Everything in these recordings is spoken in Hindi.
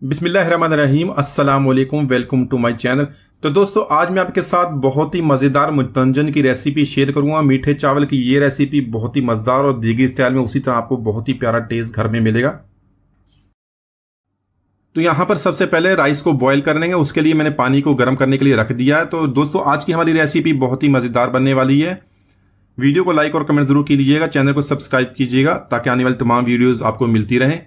बिस्मिल्लाहिर्रहमानिर्रहीम, अस्सलाम वालेकुम, वेलकम टू माय चैनल। तो दोस्तों, आज मैं आपके साथ बहुत ही मज़ेदार मुतंजन की रेसिपी शेयर करूंगा। मीठे चावल की ये रेसिपी बहुत ही मज़ेदार और देगी स्टाइल में, उसी तरह आपको बहुत ही प्यारा टेस्ट घर में मिलेगा। तो यहाँ पर सबसे पहले राइस को बॉईल कर लेंगे। उसके लिए मैंने पानी को गर्म करने के लिए रख दिया है। तो दोस्तों, आज की हमारी रेसिपी बहुत ही मज़ेदार बनने वाली है। वीडियो को लाइक और कमेंट जरूर कीजिएगा, चैनल को सब्सक्राइब कीजिएगा ताकि आने वाली तमाम वीडियोज़ आपको मिलती रहें।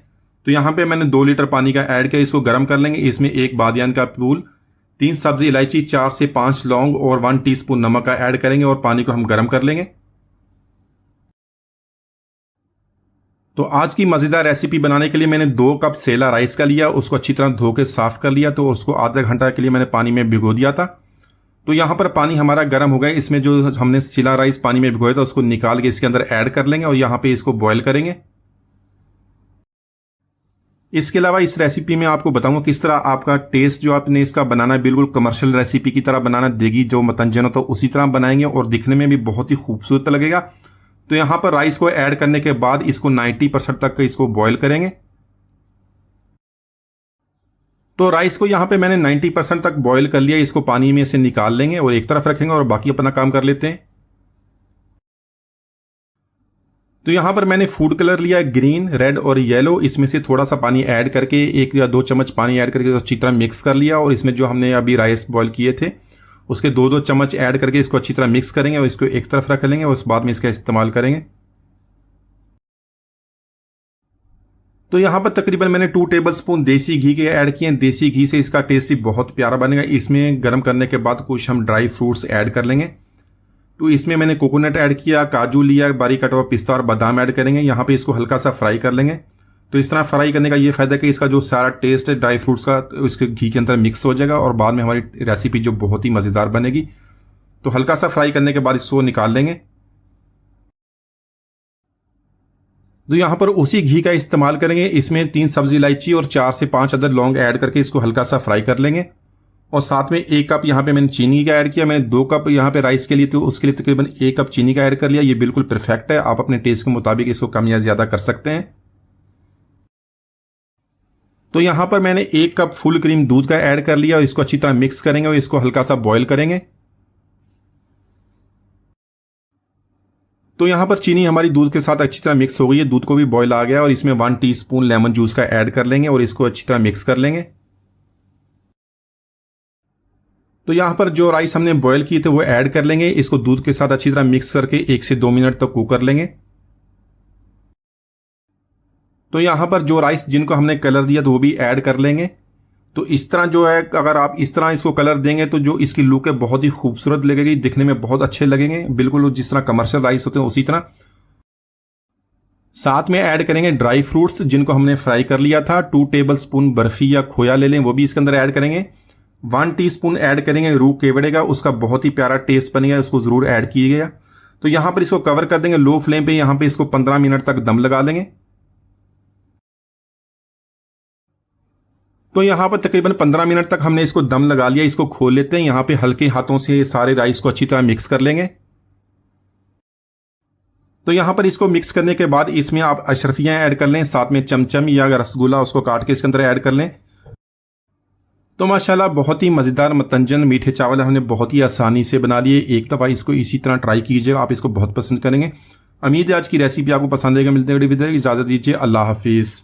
तो यहाँ पे मैंने 2 लीटर पानी का ऐड किया, इसको गर्म कर लेंगे। इसमें 1 बादियान का फूल, 3 सब्जी इलायची, 4 से 5 लौंग और 1 टीस्पून नमक का ऐड करेंगे और पानी को हम गर्म कर लेंगे। तो आज की मज़ेदार रेसिपी बनाने के लिए मैंने 2 कप सेला राइस का लिया, उसको अच्छी तरह धो के साफ कर लिया। तो उसको आधा घंटा के लिए मैंने पानी में भिगो दिया था। तो यहाँ पर पानी हमारा गर्म हो गया। इसमें जो हमने सेला राइस पानी में भिगोया था उसको निकाल के इसके अंदर ऐड कर लेंगे और यहाँ पे इसको बॉयल करेंगे। इसके अलावा इस रेसिपी में आपको बताऊंगा किस तरह आपका टेस्ट जो आपने इसका बनाना है बिल्कुल कमर्शियल रेसिपी की तरह बनाना, देगी जो मतंजन हो तो उसी तरह बनाएंगे और दिखने में भी बहुत ही खूबसूरत लगेगा। तो यहाँ पर राइस को ऐड करने के बाद इसको 90% तक इसको बॉईल करेंगे। तो राइस को यहाँ पे मैंने 90% तक बॉईल कर लिया। इसको पानी में से निकाल लेंगे और एक तरफ रखेंगे और बाकी अपना काम कर लेते हैं। तो यहाँ पर मैंने फूड कलर लिया, ग्रीन, रेड और येलो। इसमें से थोड़ा सा पानी ऐड करके 1 या 2 चम्मच पानी ऐड करके अच्छी तरह मिक्स कर लिया और इसमें जो हमने अभी राइस बॉईल किए थे उसके 2-2 चम्मच ऐड करके इसको अच्छी तरह मिक्स करेंगे और इसको एक तरफ रख लेंगे और उस बाद में इसका इस्तेमाल करेंगे। तो यहाँ पर तकरीबन मैंने 2 टेबलस्पून देसी घी के ऐड किए हैं। देसी घी से इसका टेस्ट ही बहुत प्यारा बनेगा। इसमें गर्म करने के बाद कुछ हम ड्राई फ्रूट्स ऐड कर लेंगे। तो इसमें मैंने कोकोनट ऐड किया, काजू लिया, बारीक कटा हुआ पिस्ता और बादाम ऐड करेंगे। यहाँ पे इसको हल्का सा फ्राई कर लेंगे। तो इस तरह फ्राई करने का ये फायदा है कि इसका जो सारा टेस्ट है ड्राई फ्रूट्स का इसके घी के अंदर मिक्स हो जाएगा और बाद में हमारी रेसिपी जो बहुत ही मज़ेदार बनेगी। तो हल्का सा फ्राई करने के बाद इसको निकाल लेंगे। तो यहाँ पर उसी घी का इस्तेमाल करेंगे। इसमें 3 सब्जी इलायची और 4 से 5 अदद लौंग ऐड करके इसको हल्का सा फ्राई कर लेंगे और साथ में 1 कप यहाँ पे मैंने चीनी का ऐड किया। मैंने 2 कप यहाँ पे राइस के लिए, तो उसके लिए तकरीबन 1 कप चीनी का ऐड कर लिया। ये बिल्कुल परफेक्ट है। आप अपने टेस्ट के मुताबिक इसको कम या ज्यादा कर सकते हैं। तो यहाँ पर मैंने 1 कप फुल क्रीम दूध का ऐड कर लिया और इसको अच्छी तरह मिक्स करेंगे और इसको हल्का सा बॉईल करेंगे। तो यहाँ पर चीनी हमारी दूध के साथ अच्छी तरह मिक्स हो गई है, दूध को भी बॉईल आ गया और इसमें 1 टीस्पून लेमन जूस का ऐड कर लेंगे और इसको अच्छी तरह मिक्स कर लेंगे। तो यहाँ पर जो राइस हमने बॉईल किए थे वो ऐड कर लेंगे। इसको दूध के साथ अच्छी तरह मिक्स करके 1 से 2 मिनट तक कुक कर लेंगे। तो यहाँ पर जो राइस जिनको हमने कलर दिया तो वो भी ऐड कर लेंगे। तो इस तरह जो है, अगर आप इस तरह इसको कलर देंगे तो जो इसकी लुक है बहुत ही खूबसूरत लगेगी, दिखने में बहुत अच्छे लगेंगे, बिल्कुल जिस तरह कमर्शियल राइस होते हैं उसी तरह। साथ में ऐड करेंगे ड्राई फ्रूट्स जिनको हमने फ्राई कर लिया था। 2 टेबलस्पून बर्फी या खोया ले लें, वो भी इसके अंदर ऐड करेंगे। 1 टीस्पून ऐड करेंगे रूह केवड़े का, उसका बहुत ही प्यारा टेस्ट बनेगा, इसको जरूर ऐड कीजिएगा। तो यहाँ पर इसको कवर कर देंगे लो फ्लेम पे। यहाँ पे इसको 15 मिनट तक दम लगा लेंगे। तो यहाँ पर तकरीबन 15 मिनट तक हमने इसको दम लगा लिया। इसको खोल लेते हैं। यहाँ पे हल्के हाथों से सारे राइस को अच्छी तरह मिक्स कर लेंगे। तो यहाँ पर इसको मिक्स करने के बाद इसमें आप अशरफियाँ ऐड कर लें, साथ में चमचम या रसगुल्ला उसको काट के इसके अंदर ऐड कर लें। तो माशाल्लाह बहुत ही मज़ेदार मतंजन मीठे चावल हमने बहुत ही आसानी से बना लिए। एक दफ़ा इसको इसी तरह ट्राई कीजिएगा, आप इसको बहुत पसंद करेंगे। उम्मीद है आज की रेसिपी आपको पसंद आएगा। मिलते हैं वीडियो, इजाज़त दीजिए, अल्लाह हाफिज़।